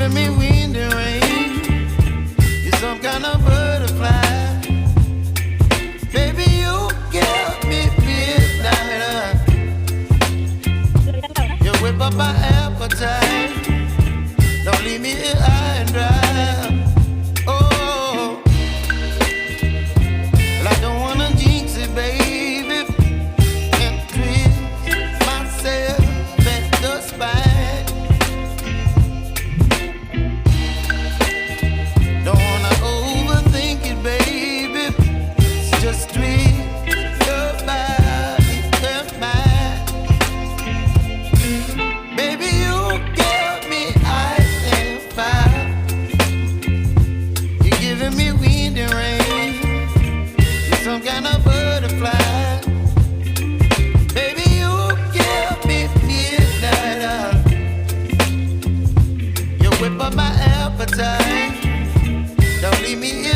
giving me wind and rain. You're some kind of butterfly. Baby, you give me midnight. You whip up my appetite. Don't leave me here high and dry. Oh, well, I don't wanna jinx it, baby, and twist myself at the spine. Don't wanna overthink it, baby. It's just twist your body and mine. Baby, you give me ice and fire. You're giving me wind and rain. You're some kind of butterfly. Baby, you give me midnight. You whip up my appetite. Don't leave me here